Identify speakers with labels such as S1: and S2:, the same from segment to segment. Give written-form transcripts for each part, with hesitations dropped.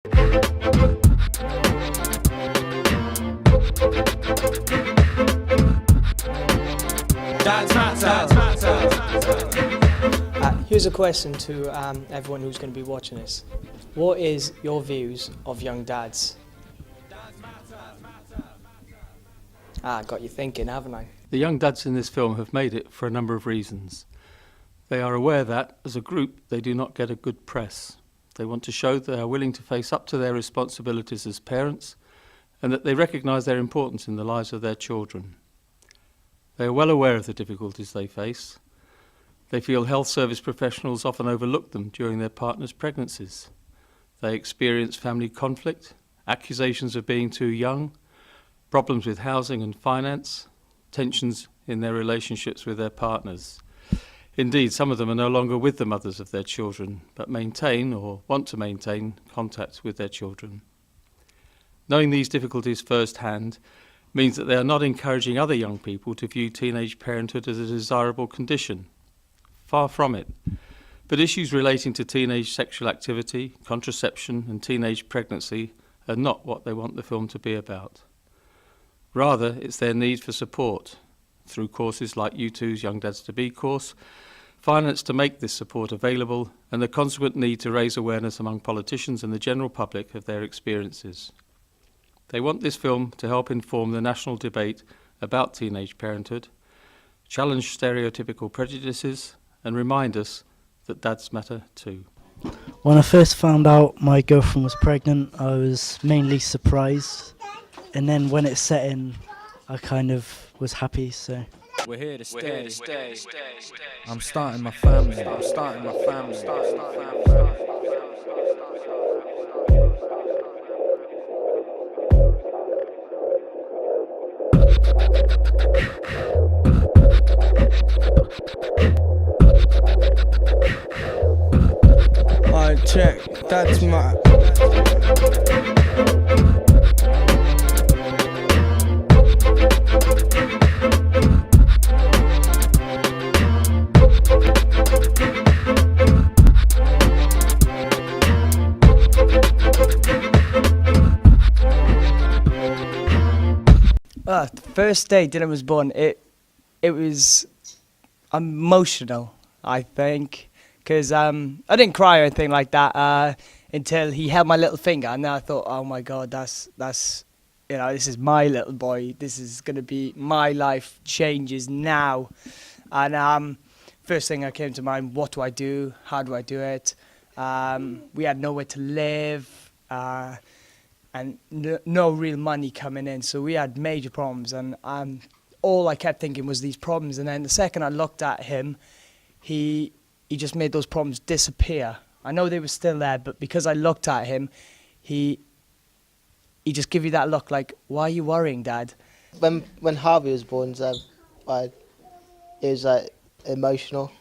S1: Here's a question to everyone who's going to be watching this. What is your views of young dads? Got you thinking, haven't I?
S2: The young dads in this film have made it for a number of reasons. They are aware that, as a group, they do not get a good press. They want to show they are willing to face up to their responsibilities as parents and that they recognise their importance in the lives of their children. They are well aware of the difficulties they face. They feel health service professionals often overlook them during their partners' pregnancies. They experience family conflict, accusations of being too young, problems with housing and finance, tensions in their relationships with their partners. Indeed, some of them are no longer with the mothers of their children, but maintain or want to maintain contact with their children. Knowing these difficulties firsthand means that they are not encouraging other young people to view teenage parenthood as a desirable condition. Far from it. But issues relating to teenage sexual activity, contraception and teenage pregnancy are not what they want the film to be about. Rather, it's their need for support through courses like U2's Young Dads to Be course, finance to make this support available, and the consequent need to raise awareness among politicians and the general public of their experiences. They want this film to help inform the national debate about teenage parenthood, challenge stereotypical prejudices, and remind us that dads matter too.
S3: When I first found out my girlfriend was pregnant, I was mainly surprised. And then when it set in, I kind of was happy, so.
S4: We're here to stay. I'm starting my family.
S5: Alright, check. That's my.
S1: The first day Dylan was born, it was emotional, I think, because I didn't cry or anything like that until he held my little finger, and then I thought, oh my God, that's this is my little boy. This is going to be my life changes now, and first thing that came to mind: what do I do? How do I do it? We had nowhere to live. And no real money coming in, so we had major problems, and all I kept thinking was these problems. And then the second I looked at him, he just made those problems disappear. I know they were still there, but because I looked at him, he just give you that look like, why are you worrying, Dad?
S6: When Harvey was born, it was emotional.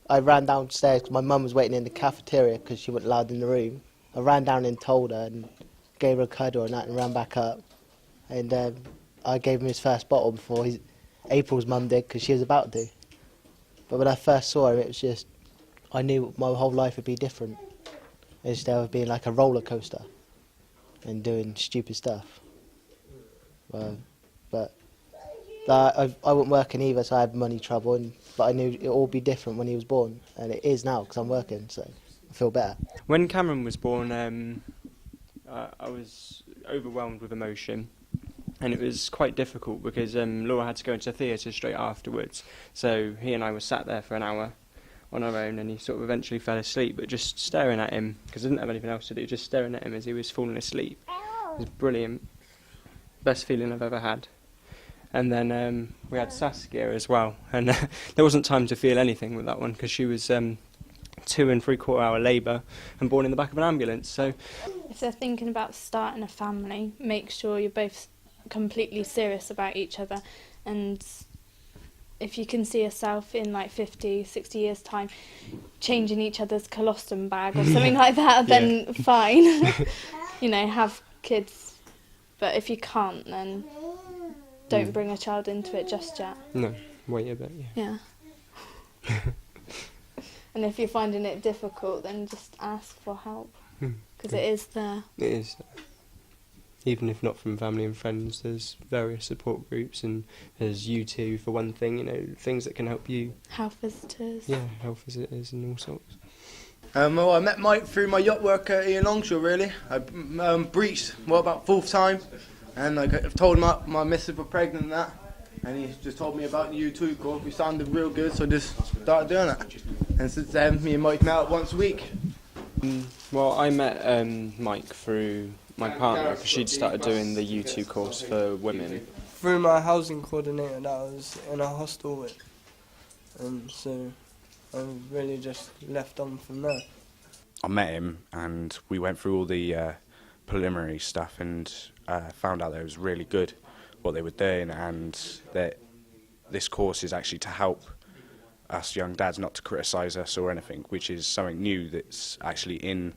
S6: I ran downstairs because my mum was waiting in the cafeteria because she wasn't allowed in the room. I ran down and told her and gave her a cuddle and that, and ran back up. And I gave him his first bottle before April's mum did, because she was about to. But when I first saw him, it was just, I knew my whole life would be different. Instead of being like a roller coaster and doing stupid stuff. But I wasn't working either, so I had money trouble. But I knew it would all be different when he was born, and it is now because I'm working, so I feel better.
S7: When Cameron was born, I was overwhelmed with emotion, and it was quite difficult because Laura had to go into the theatre straight afterwards, so he and I were sat there for an hour on our own, and he sort of eventually fell asleep, but just staring at him, because I didn't have anything else to do, just staring at him as he was falling asleep. It was brilliant. Best feeling I've ever had. And then we had Saskia as well, and there wasn't time to feel anything with that one, because she was 2 3/4 hour labour and born in the back of an ambulance. So
S8: if they're thinking about starting a family, make sure you're both completely serious about each other, and if you can see yourself in like 50, 60 years time changing each other's colostrum bag or something like that, then fine. Have kids, but if you can't, then don't bring a child into it just yet.
S7: No, wait a bit.
S8: Yeah. And if you're finding it difficult, then just ask for help. because it is there.
S7: It is. Even if not from family and friends, there's various support groups, and there's U2 for one thing, you know, things that can help you.
S8: Health visitors.
S7: Yeah, health visitors and all sorts.
S5: Well, I met Mike through my yacht work at Ian Longshore, really. I breached, about fourth time, and I told him my missus was pregnant and that, and he just told me about the U2 course. We sounded real good, so I just started doing it. And since then, me and Mike met up once a week.
S7: Well, I met Mike through my partner, because she'd started doing the U2 course for women.
S5: Through my housing coordinator that I was in a hostel with, and so I really just left on from there.
S9: I met him and we went through all the preliminary stuff, and found out that it was really good what they were doing, and that this course is actually to help us young dads, not to criticise us or anything, which is something new that's actually in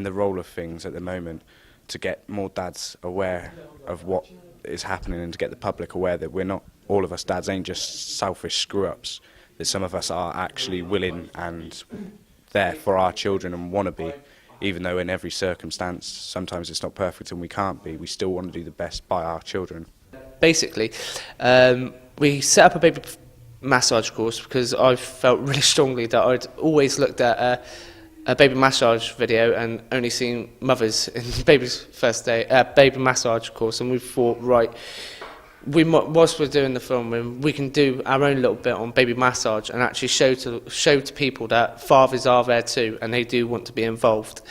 S9: the role of things at the moment, to get more dads aware of what is happening and to get the public aware that we're not, all of us dads ain't just selfish screw-ups, that some of us are actually willing and there for our children and want to be, even though in every circumstance sometimes it's not perfect and we can't be, we still want to do the best by our children.
S10: Basically, we set up a baby massage course because I felt really strongly that I'd always looked at a baby massage video and only seen mothers in baby's first day baby massage course, and we thought, right, whilst we're doing the film, we can do our own little bit on baby massage and actually show to people that fathers are there too and they do want to be involved.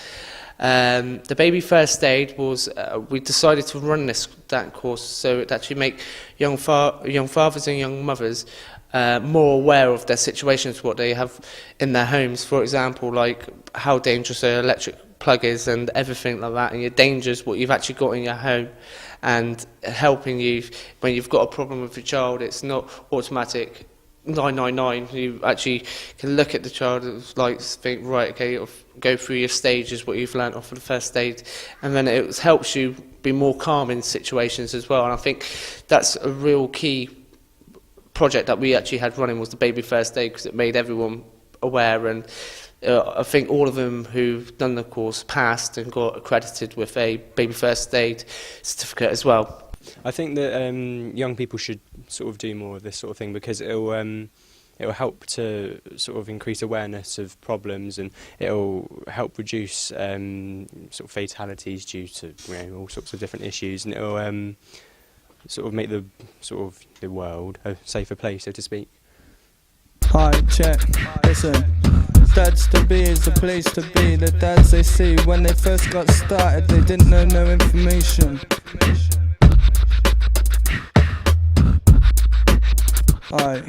S10: The baby first aid was we decided to run that course so it actually make young fathers and young mothers more aware of their situations, what they have in their homes. For example, like how dangerous an electric plug is and everything like that, and your dangers, what you've actually got in your home, and helping you when you've got a problem with your child. It's not automatic 999. You actually can look at the child and like think, right, okay, go through your stages, what you've learnt off of the first aid, and then it helps you be more calm in situations as well. And I think that's a real key project that we actually had running, was the baby first aid, because it made everyone aware, and I think all of them who've done the course passed and got accredited with a baby first aid certificate as well.
S7: I think that young people should sort of do more of this sort of thing, because it'll help to sort of increase awareness of problems, and it'll help reduce sort of fatalities due to, you know, all sorts of different issues, and it'll sort of make the world a safer place, so to speak.
S5: Hi, check, listen. Dads to be is the place to be. The dads they see when they first got started, they didn't know no information. Alright,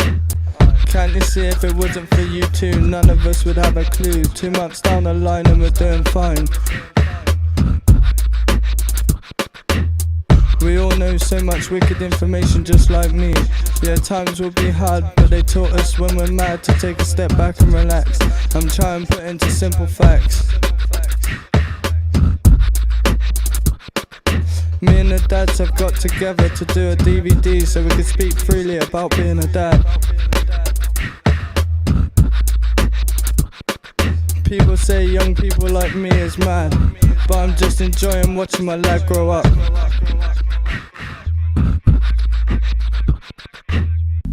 S5: can't you see if it wasn't for you two, none of us would have a clue. 2 months down the line and we're doing fine. We all know so much wicked information just like me. Yeah, times will be hard, but they taught us when we're mad to take a step back and relax. I'm trying to put into simple facts. Me and the dads have got together to do a DVD so we can speak freely about being a dad. People say young people like me is mad, but I'm just enjoying watching my lad grow up.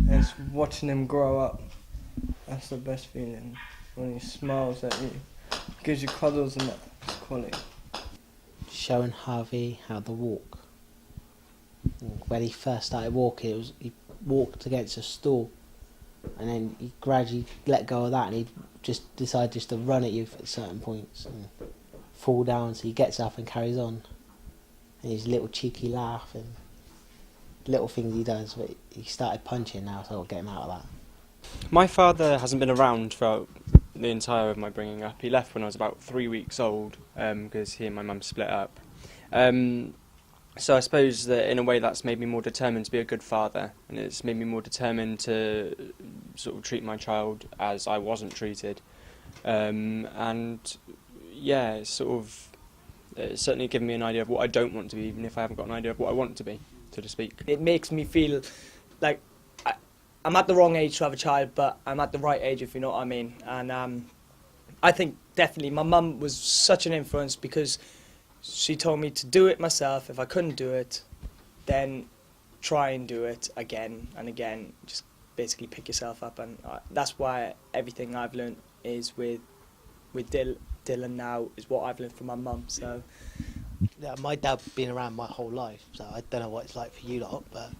S5: It's watching him grow up. That's the best feeling, when he smiles at you, gives you cuddles and that. It's quality.
S6: Showing Harvey how to walk. When he first started walking, he walked against a stool, and then he gradually let go of that, and he just decided just to run at you at certain points and fall down, so he gets up and carries on. And his little cheeky laugh and little things he does, but he started punching now, so I'll get him out of that.
S7: My father hasn't been around throughout the entire of my bringing up. He left when I was about 3 weeks old, because he and my mum split up. So I suppose that in a way that's made me more determined to be a good father, and it's made me more determined to sort of treat my child as I wasn't treated. And yeah, it's certainly given me an idea of what I don't want to be, even if I haven't got an idea of what I want to be, so to speak.
S1: It makes me feel like I'm at the wrong age to have a child, but I'm at the right age, if you know what I mean. And I think definitely my mum was such an influence because she told me to do it myself. If I couldn't do it, then try and do it again and again. Just basically pick yourself up, and that's why everything I've learned is with Dylan now is what I've learned from my mum. So
S6: Yeah, my dad been around my whole life, so I don't know what it's like for you lot, but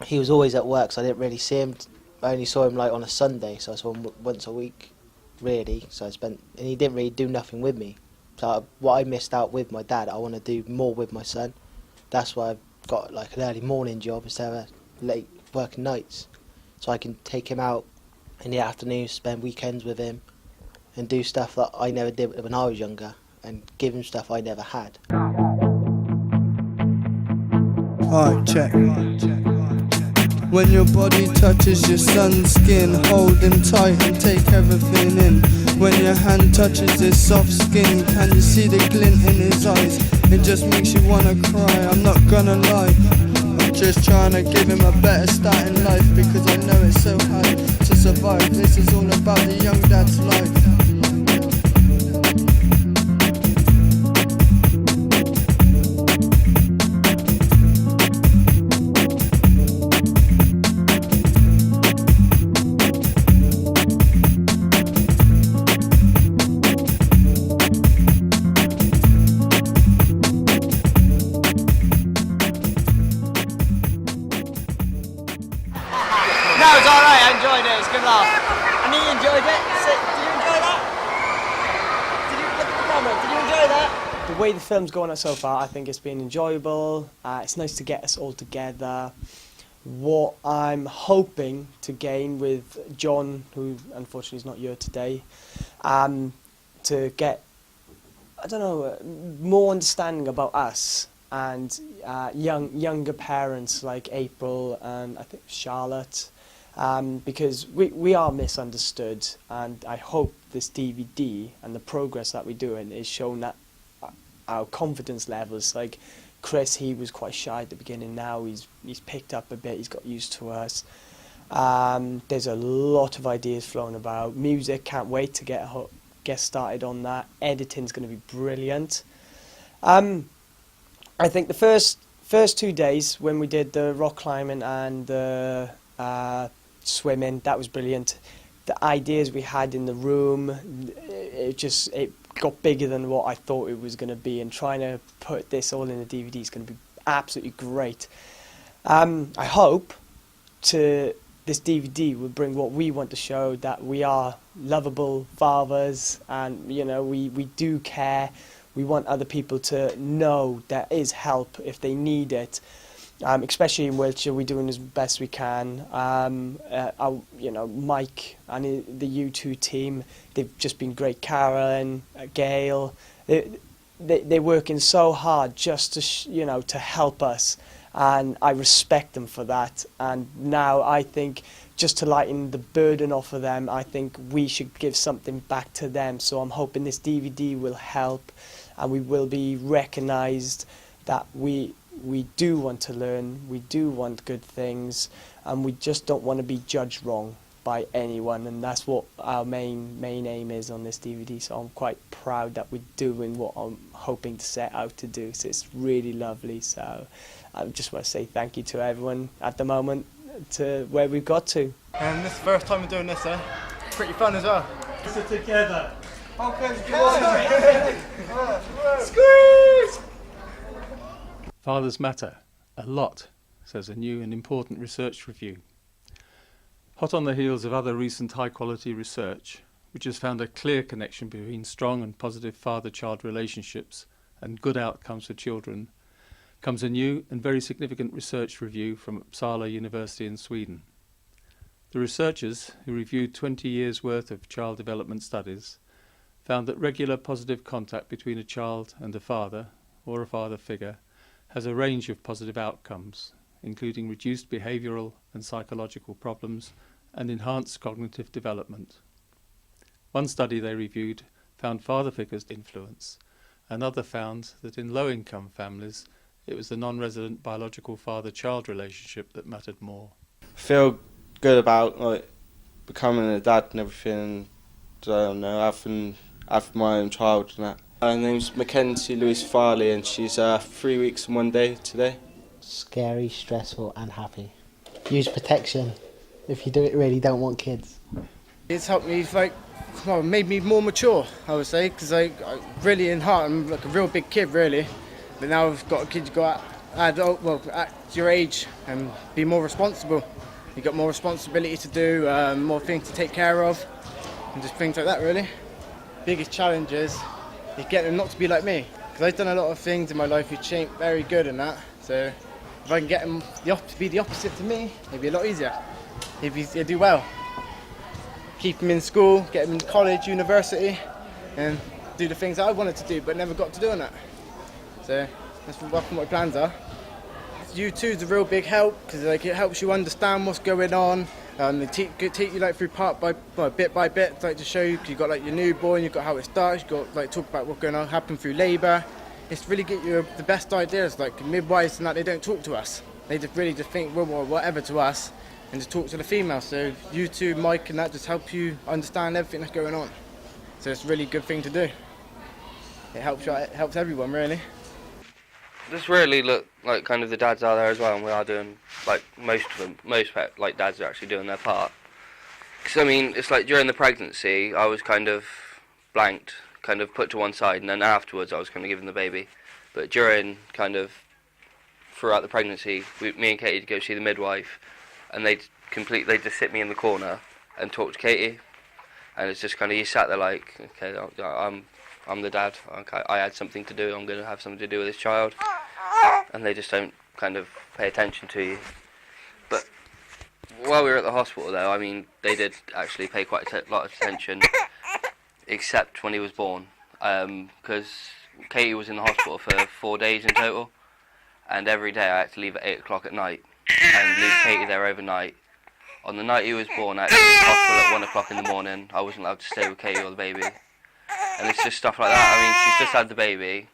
S6: he was always at work, so I didn't really see him. I only saw him like on a Sunday, so I saw him once a week, really. So and he didn't really do nothing with me. So what I missed out with my dad, I want to do more with my son. That's why I've got like an early morning job instead of a late working nights, so I can take him out in the afternoon, spend weekends with him, and do stuff that I never did when I was younger, and give him stuff I never had.
S11: Alright, check. When your body touches your son's skin, hold him tight and take everything in. When your hand touches his soft skin, can you see the glint in his eyes? It just makes you wanna cry, I'm not gonna lie. I'm just trying to give him a better start in life, because I know it's so hard to survive. This is all about the young dad's life.
S1: No, it's all right. I enjoyed it. It's a good laugh. And he enjoyed it. Did you enjoy that? Did you look at the camera? Did you enjoy that? The way the film's going so far, I think it's been enjoyable. It's nice to get us all together. What I'm hoping to gain with John, who unfortunately is not here today, to get, I don't know, more understanding about us and younger parents like April and I think Charlotte. Because we are misunderstood, and I hope this DVD and the progress that we're doing is showing that our confidence levels, like Chris, he was quite shy at the beginning, now he's picked up a bit, he's got used to us. There's a lot of ideas flowing about. Music, can't wait to get started on that. Editing's going to be brilliant. I think the first 2 days when we did the rock climbing and the swimming, that was brilliant. The ideas we had in the room, it got bigger than what I thought it was going to be, and trying to put this all in the DVD is going to be absolutely great. I hope this DVD will bring what we want to show, that we are lovable fathers, and we do care. We want other people to know there is help if they need it. Especially in Wiltshire, we're doing as best we can. Mike and the U2 team, they've just been great. Karen, Gail, they're working so hard just to to help us, and I respect them for that. And now I think just to lighten the burden off of them, I think we should give something back to them. So I'm hoping this DVD will help, and we will be recognised that we do want to learn, we do want good things, and we just don't want to be judged wrong by anyone, and that's what our main aim is on this DVD. So I'm quite proud that we're doing what I'm hoping to set out to do, so it's really lovely. So I just want to say thank you to everyone at the moment to where we've got to.
S5: And this is the first time we're doing this, pretty fun as well.
S1: So together.
S5: Squeeze!
S2: Fathers matter a lot, says a new and important research review. Hot on the heels of other recent high-quality research, which has found a clear connection between strong and positive father-child relationships and good outcomes for children, comes a new and very significant research review from Uppsala University in Sweden. The researchers, who reviewed 20 years' worth of child development studies, found that regular positive contact between a child and a father, or a father figure, has a range of positive outcomes, including reduced behavioural and psychological problems and enhanced cognitive development. One study they reviewed found father figures influence. Another found that in low-income families, it was the non-resident biological father-child relationship that mattered more.
S12: Feel good about becoming a dad and everything, I don't know, having my own child and that. Her name's Mackenzie Louise Farley and she's 3 weeks and 1 day today.
S6: Scary, stressful and happy. Use protection if you really don't want kids.
S5: It's helped me, made me more mature, I would say, because I really in heart I'm like a real big kid really, but now I've got a kid to go out, at your age and be more responsible. You've got more responsibility to do, more things to take care of, and just things like that really. Biggest challenge is getting them not to be like me, because I've done a lot of things in my life which ain't very good in that, so if I can get them to be the opposite to me, it'd be a lot easier. He'd do well. Keep him in school, get him in college, university, and do the things that I wanted to do but never got to do on that. So that's what my plans are. U2 is a real big help because it helps you understand what's going on. They take you through bit by bit, to show you. You've got your newborn, you've got how it starts, you've got talk about what's going on happen through labour. It's really get you the best ideas. Midwives and that, they don't talk to us. They just think well, whatever to us, and just talk to the female. So you two, Mike, and that just help you understand everything that's going on. So it's a really good thing to do. It helps everyone really.
S13: Just really look like kind of the dads are there as well, and we are doing most dads are actually doing their part. Because I mean, it's during the pregnancy, I was kind of blanked, kind of put to one side, and then afterwards I was kind of given the baby. But during throughout the pregnancy, me and Katie would go see the midwife, and they'd just sit me in the corner and talk to Katie, and it's just kind of you sat there okay, I'm the dad. Okay, I had something to do. I'm going to have something to do with this child, and they just don't kind of pay attention to you. But while we were at the hospital, though, I mean, they did actually pay quite a lot of attention, except when he was born, because Katie was in the hospital for 4 days in total, and every day I had to leave at 8 o'clock at night and leave Katie there overnight. On the night he was born, I had to leave the hospital at 1 o'clock in the morning. I wasn't allowed to stay with Katie or the baby. And it's just stuff like that. I mean, she's just had the baby,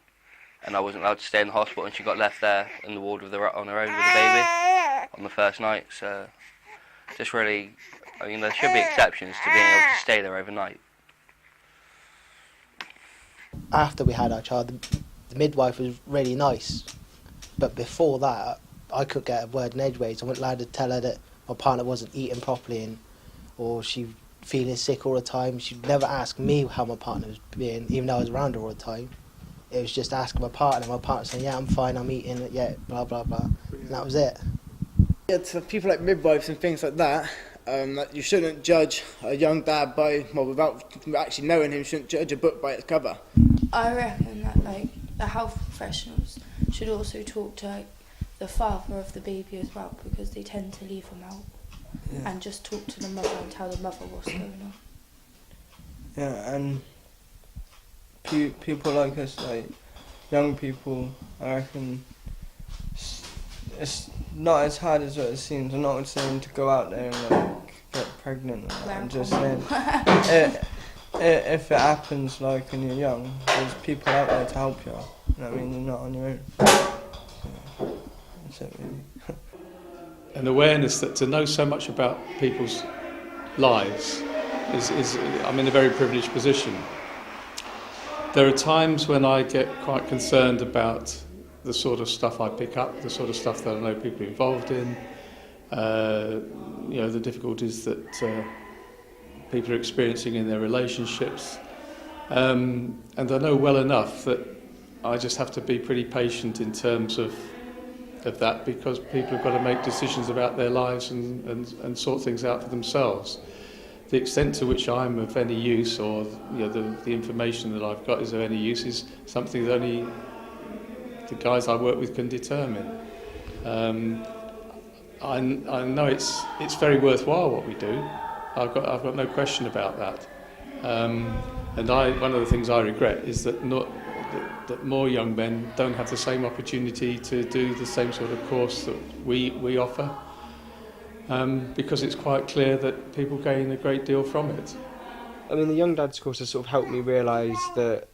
S13: and I wasn't allowed to stay in the hospital, and she got left there in the ward on her own with the baby on the first night. So, just really, I mean, there should be exceptions to being able to stay there overnight.
S6: After we had our child, the midwife was really nice, but before that, I couldn't get a word in edgeways. I wasn't allowed to tell her that my partner wasn't eating properly, or she feeling sick all the time. She'd never ask me how my partner was being, even though I was around her all the time. It was just asking my partner saying, yeah, I'm fine, I'm eating, yeah, blah, blah, blah. And that was it.
S5: Yeah, to people like midwives and things like that, that you shouldn't judge a young dad without actually knowing him, you shouldn't judge a book by its cover.
S14: I reckon that the health professionals should also talk to the father of the baby as well, because they tend to leave them out. Yeah. And just talk to the mother and tell the mother what's going on.
S11: Yeah, and people like us, young people, I reckon it's not as hard as what it seems. I'm not saying to go out there and get pregnant. I'm just saying if it happens and you're young, there's people out there to help you. You know what I mean? You're not on your own. Yeah, that's it really.
S2: An awareness that to know so much about people's lives is I'm in a very privileged position. There are times when I get quite concerned about the sort of stuff I pick up, the sort of stuff that I know people are involved in, the difficulties that people are experiencing in their relationships. And I know well enough that I just have to be pretty patient in terms of that, because people have got to make decisions about their lives and sort things out for themselves. The extent to which I'm of any use, or the information that I've got is of any use, is something that only the guys I work with can determine. I know it's very worthwhile what we do. I've got no question about that. And one of the things I regret is that more young men don't have the same opportunity to do the same sort of course that we offer, because it's quite clear that people gain a great deal from it.
S7: I mean, the Young Dads course has sort of helped me realise that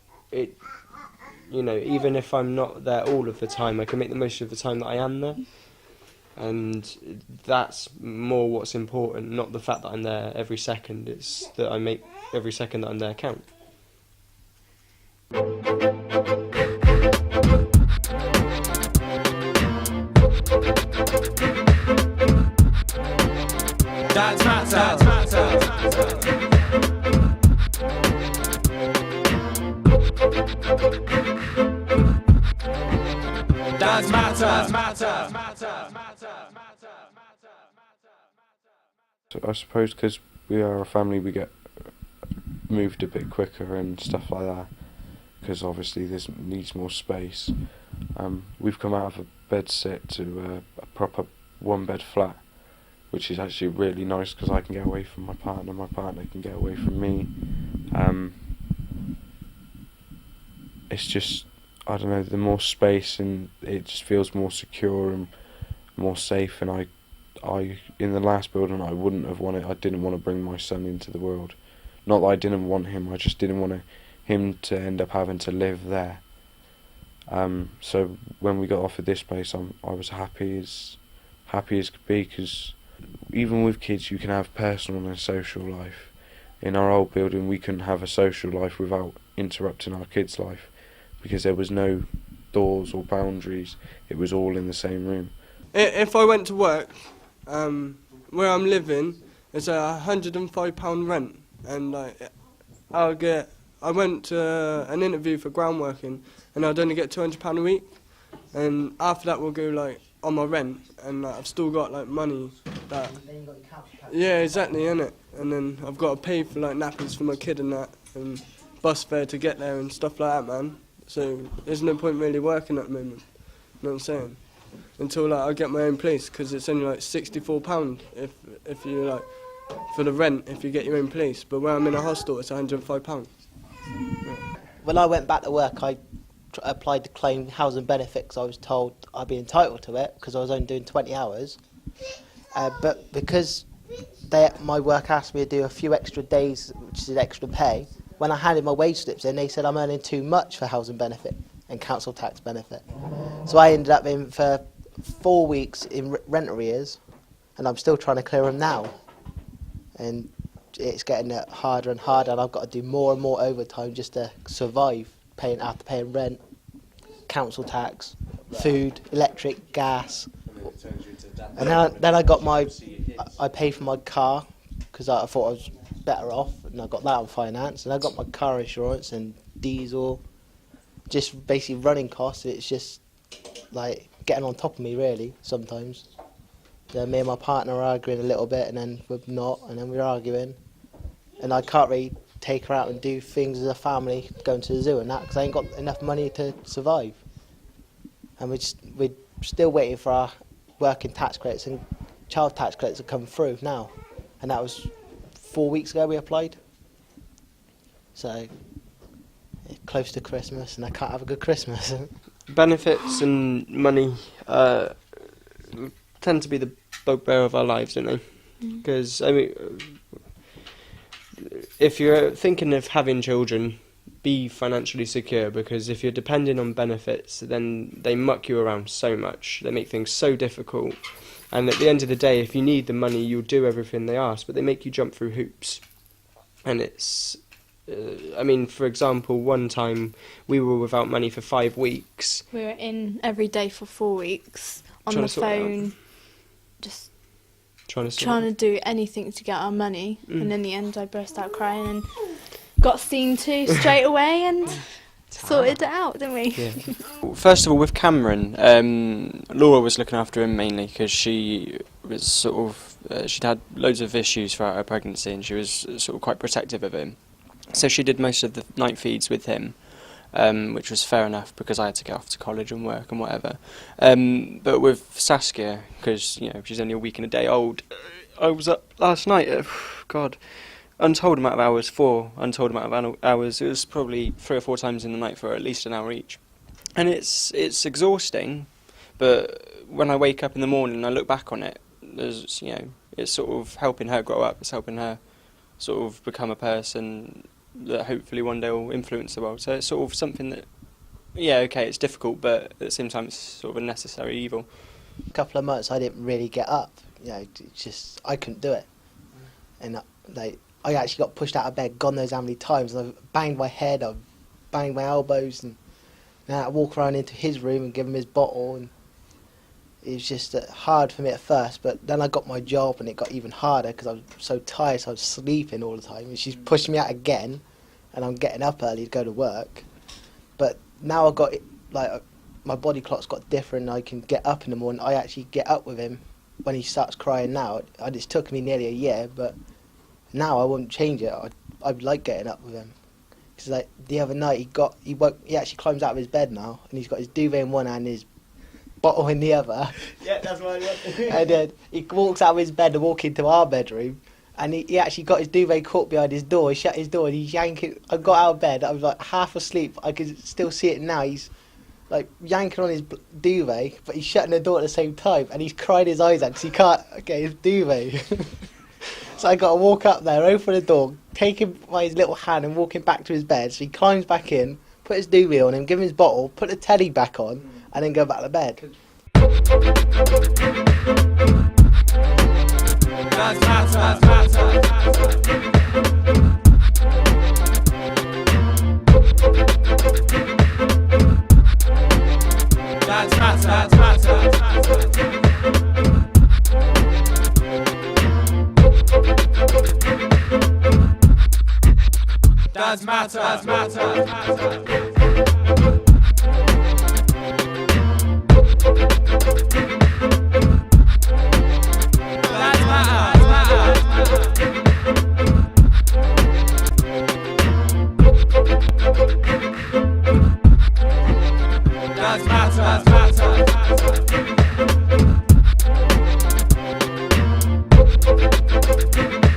S7: even if I'm not there all of the time, I can make the most of the time that I am there. and that's more what's important, not the fact that I'm there every second. It's that I make every second that I'm there count.
S4: Dads matter. Dads matter.
S9: So I suppose because we are a family, we get moved a bit quicker and stuff like that, because obviously this needs more space. We've come out of a bed sit to a proper one-bed flat, which is actually really nice because I can get away from my partner can get away from me. It's just, I don't know, the more space, and it just feels more secure and more safe. And I in the last building, I didn't want to bring my son into the world. Not that I didn't want him, I just didn't want him to end up having to live there. So when we got offered this place, I was happy as could be, because even with kids you can have personal and social life. In our old building we couldn't have a social life without interrupting our kids' life, because there was no doors or boundaries, it was all in the same room.
S11: If I went to work, where I'm living, it's £105 rent, and I went to an interview for ground working, and I'd only get £200 a week, and after that we'll go on my rent, and I've still got money that. Yeah, exactly, innit? And then I've got to pay for nappies for my kid and that, and bus fare to get there and stuff like that, man. So there's no point really working at the moment. You know what I'm saying? Until I get my own place, because it's only £64 if you for the rent if you get your own place. But where I'm in a hostel, it's £105. Yeah.
S6: When I went back to work, I applied to claim housing benefit because I was told I'd be entitled to it because I was only doing 20 hours. But because my work asked me to do a few extra days, which is extra pay, when I handed my wage slips in, they said I'm earning too much for housing benefit and council tax benefit. So I ended up in for 4 weeks in rent arrears, and I'm still trying to clear them now. And it's getting harder and harder, and I've got to do more and more overtime just to survive, after paying rent, council tax, food, electric, gas. And then I paid for my car because I thought I was better off, and I got that on finance, and I got my car insurance and diesel, just basically running costs. It's just getting on top of me really sometimes. Me and my partner are arguing a little bit, and then we're not, and then we're arguing, and I can't really take her out and do things as a family, going to the zoo and that, because I ain't got enough money to survive. And we're still waiting for our working tax credits and child tax credits to come through now, and that was 4 weeks ago we applied. So close to Christmas, and I can't have a good Christmas.
S7: Benefits and money tend to be the bugbear of our lives, don't they? Because if you're thinking of having children, be financially secure, because if you're depending on benefits, then they muck you around so much. They make things so difficult. And at the end of the day, if you need the money, you'll do everything they ask, but they make you jump through hoops. And it's, for example, one time we were without money for 5 weeks.
S8: We were in every day for 4 weeks on the phone, just trying to do anything to get our money. And in the end, I burst out crying and got seen to straight away and sorted it out, didn't we?
S7: Yeah. First of all, with Cameron, Laura was looking after him mainly because she was she'd had loads of issues throughout her pregnancy, and she was sort of quite protective of him. So she did most of the night feeds with him, which was fair enough because I had to get off to college and work and whatever. But with Saskia, because she's only a week and a day old, I was up last night at, untold amount of hours, 4 untold amount of hours. It was probably 3 or 4 times in the night for at least an hour each. And it's exhausting, but when I wake up in the morning and I look back on it, there's, it's sort of helping her grow up. It's helping her sort of become a person that hopefully one day will influence the world. So it's sort of something that, it's difficult, but at the same time it's sort of a necessary evil.
S6: a couple of months I didn't really get up. I couldn't do it. And I actually got pushed out of bed God knows how many times. And I've banged my head, I've banged my elbows, and I had to walk around into his room and give him his bottle. And it was just hard for me at first, but then I got my job and it got even harder because I was so tired, so I was sleeping all the time. And she's pushed me out again, and I'm getting up early to go to work. But now I've got, my body clock's got different, I can get up in the morning. I actually get up with him when he starts crying now. It's took me nearly a year, but now I wouldn't change it. I like getting up with him. Because the other night he actually climbs out of his bed now, and he's got his duvet in one hand and his bottle in the other. Yeah, that's what I want. And then he walks out of his bed and walks into our bedroom, and he actually got his duvet caught behind his door. He shut his door and he's yanking. I got out of bed, I was half asleep. I could still see it now. He's yanking on his duvet, but he's shutting the door at the same time, and he's crying his eyes out because he can't get his duvet. So I got to walk up there, open the door, take him by his little hand and walk him back to his bed. So he climbs back in, put his duvet on him, give him his bottle, put the telly back on, and then go back to bed.
S4: Does matter.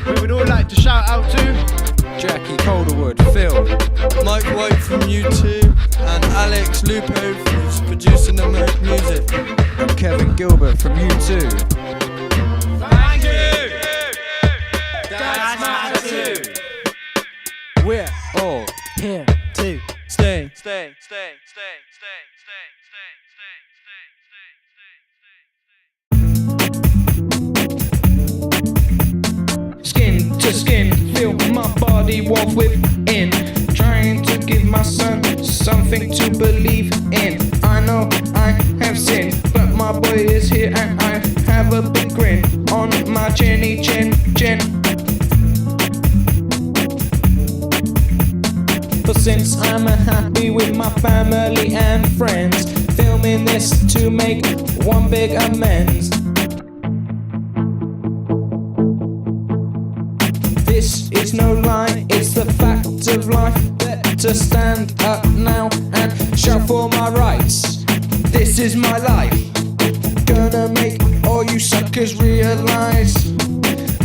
S11: We would all like to shout out to
S4: Jackie Calderwood, Phil,
S11: Mike White from U2, and Alex Lupo, who's producing the music,
S4: and Kevin Gilbert from U2. Thank you! That's matter too!
S11: We're
S3: all here to
S11: stay.
S4: Skin to skin, feel my body warmth within. Trying to give my son something to believe in. I know I have sinned, but my boy is here and I have a big grin on my chinny chin. But since I'm happy with my family and friends, filming this to make one big amends. This is no lie, it's the fact of life. Better stand up now and shout for my rights. This is my life. Gonna make all you suckers realize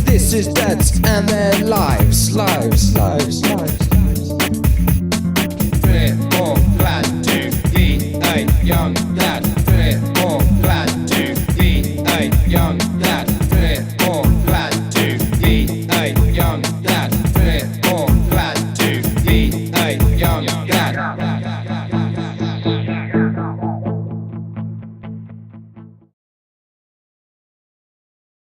S4: this is dads and their lives. We're all glad to be a young dad.